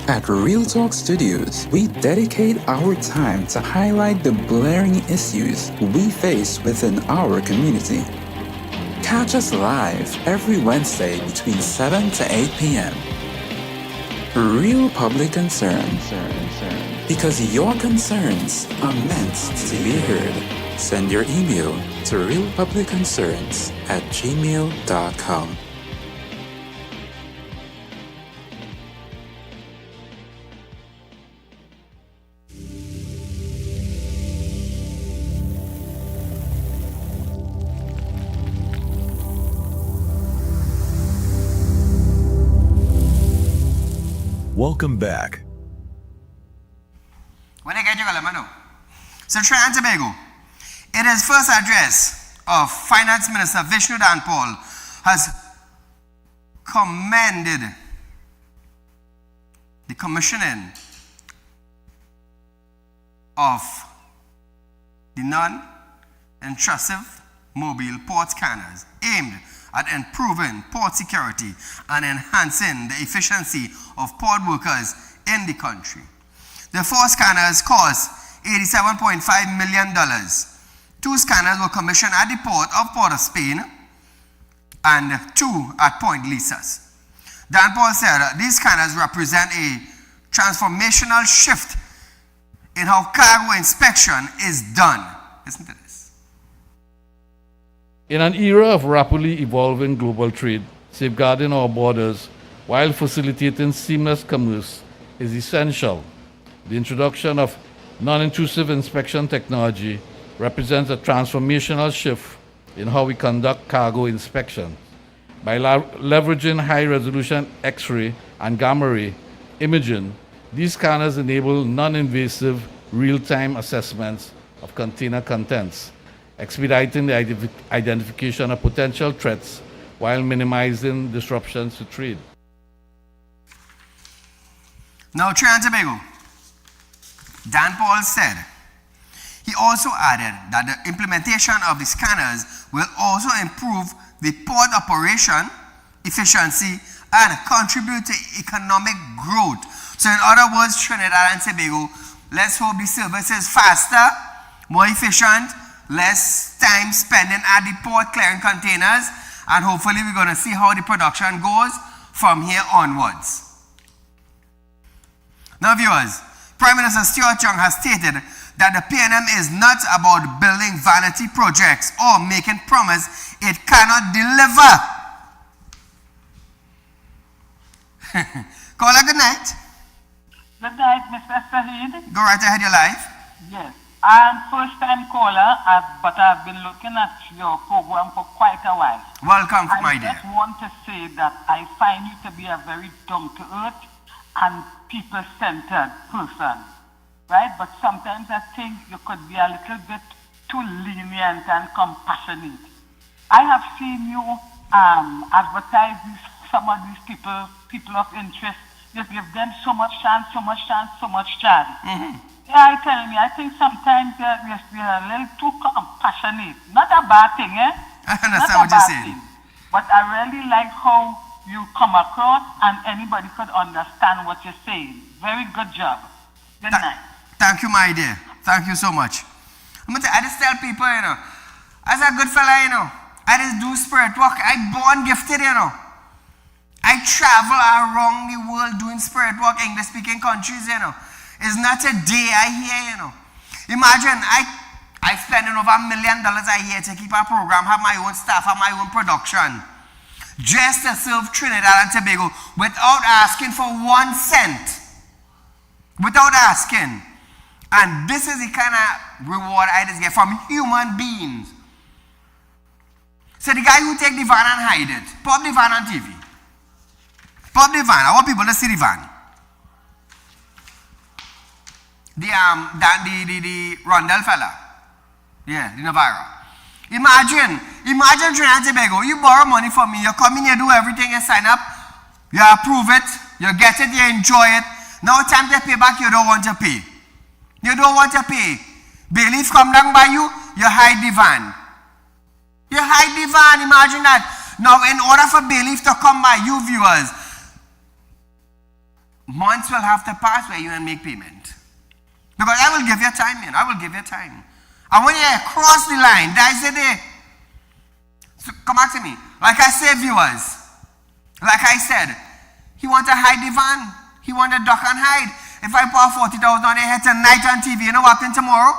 [SPEAKER 8] At Real Talk Studios, we dedicate our time to highlight the blaring issues we face within our community. Catch us live every Wednesday between 7 to 8 p.m. Real Public Concern. Because your concerns are meant to be heard. Send your email to realpublicconcerns@gmail.com.
[SPEAKER 7] Welcome back.
[SPEAKER 2] When I get you, Galamano. So, Trinidad and Tobago, in his first address of Finance Minister Vishnu Danpal has commended the commissioning of the non-intrusive mobile port scanners aimed at improving port security and enhancing the efficiency of port workers in the country. The 4 scanners cost $87.5 million. 2 scanners were commissioned at the port of Port of Spain and 2 at Point Lisas. Danpal said these scanners represent a transformational shift in how cargo inspection is done. Listen to this.
[SPEAKER 13] In an era of rapidly evolving global trade, safeguarding our borders while facilitating seamless commerce is essential. The introduction of non-intrusive inspection technology represents a transformational shift in how we conduct cargo inspection. By leveraging high-resolution X-ray and gamma-ray imaging, these scanners enable non-invasive real-time assessments of container contents, expediting the identification of potential threats while minimizing disruptions to trade.
[SPEAKER 2] Now, Trinidad and Tobago, Danpal said, he also added that the implementation of the scanners will also improve the port operation efficiency and contribute to economic growth. So in other words, Trinidad and Tobago, let's hope the service is faster, more efficient, less time spending at the port clearing containers, and hopefully we're going to see how the production goes from here onwards. Now viewers, Prime Minister Stuart Young has stated that the PNM is not about building vanity projects or making promise it cannot deliver. Caller, good night.
[SPEAKER 14] Good night, Mr. Saieed.
[SPEAKER 2] Go right ahead, you're live.
[SPEAKER 14] Yes. I'm first-time caller, but I've been looking at your program for quite a while.
[SPEAKER 2] Welcome, my dear.
[SPEAKER 14] I just want to say that I find you to be a very down-to-earth and people-centered person, right? But sometimes I think you could be a little bit too lenient and compassionate. I have seen you advertise some of these people of interest. You give them so much chance, so much chance, so much chance.
[SPEAKER 2] Mm-hmm.
[SPEAKER 14] Yeah, I tell me, I think sometimes we are a little too compassionate. Not a bad thing, eh?
[SPEAKER 2] I understand what you're saying.
[SPEAKER 14] But I really like how you come across and anybody could understand what you're saying. Very good job. Good night.
[SPEAKER 2] Thank you, my dear. Thank you so much. I just tell people, as a good fella, I just do spirit work. I'm born gifted, I travel around the world doing spirit work, English-speaking countries, It's not a day I hear, Imagine, I spending over $1 million a year to keep our program, have my own staff, have my own production, just to serve Trinidad and Tobago without asking for 1 cent. Without asking. And this is the kind of reward I just get from human beings. So the guy who take the van and hide it, pop the van on TV. Pop the van. I want people to see the van. The Rondell fella. Yeah, the Navarro. Imagine Trinidad and Tobago, you borrow money from me, you come in, you do everything, you sign up, you approve it, you get it, you enjoy it. Now time to pay back, you don't want to pay. You don't want to pay. Bailiff come down by you, you hide the van. You hide the van, imagine that. Now, in order for bailiff to come by you, viewers, months will have to pass where you and make payment. Because I will give you time, man. I will give you time. And when you cross the line, that's the day. So come back to me. Like I said, viewers, like I said, he want to hide the van. He want to duck and hide. If I pour 40,000 on your head tonight on TV, you know what happened tomorrow?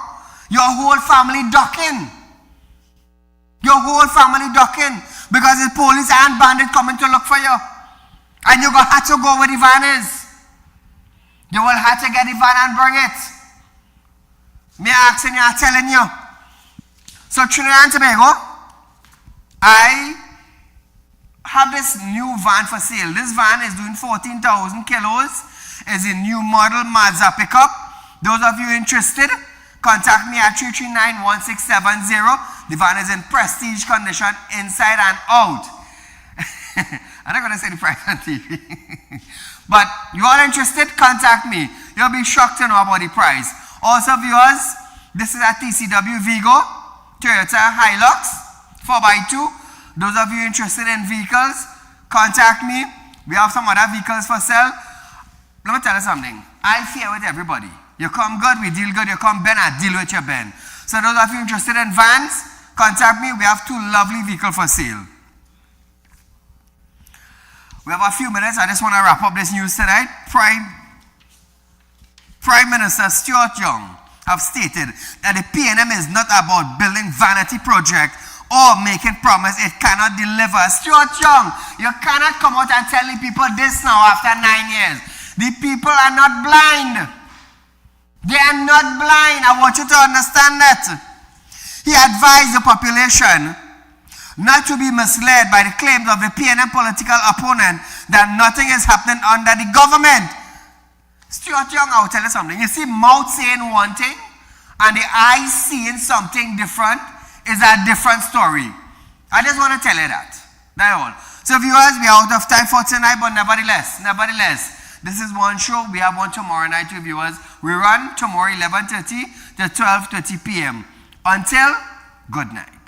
[SPEAKER 2] Your whole family ducking. Your whole family ducking. Because the police and bandits coming to look for you. And you're going to have to go where the van is. You will have to get the van and bring it. Me asking you, I'm telling you. So Trinidad and Tobago, I have this new van for sale. This van is doing 14,000 kilos. It's a new model Mazda pickup. Those of you interested, contact me at 339-1670. The van is in prestige condition inside and out. I'm not going to say the price on TV. But you all interested, contact me. You'll be shocked to know about the price. Also, viewers, this is a TCW Vigo, Toyota Hilux, 4x2. Those of you interested in vehicles, contact me. We have some other vehicles for sale. Let me tell you something. I fair with everybody. You come good, we deal good. You come Ben, I deal with your Ben. So those of you interested in vans, contact me. We have 2 lovely vehicles for sale. We have a few minutes. I just want to wrap up this news tonight. Prime Minister Stuart Young have stated that the PNM is not about building vanity project or making promise it cannot deliver. Stuart Young, you cannot come out and tell the people this now after 9 years. The people are not blind. They are not blind. I want you to understand that. He advised the population not to be misled by the claims of the PNM political opponent that nothing is happening under the government. Stuart Young, I will tell you something. You see, mouth saying one thing and the eyes seeing something different is a different story. I just want to tell you that. That's all. So viewers, we are out of time for tonight, but nevertheless, this is one show. We have one tomorrow night to viewers. We run tomorrow 11:30 to 12:30 p.m. Until good night.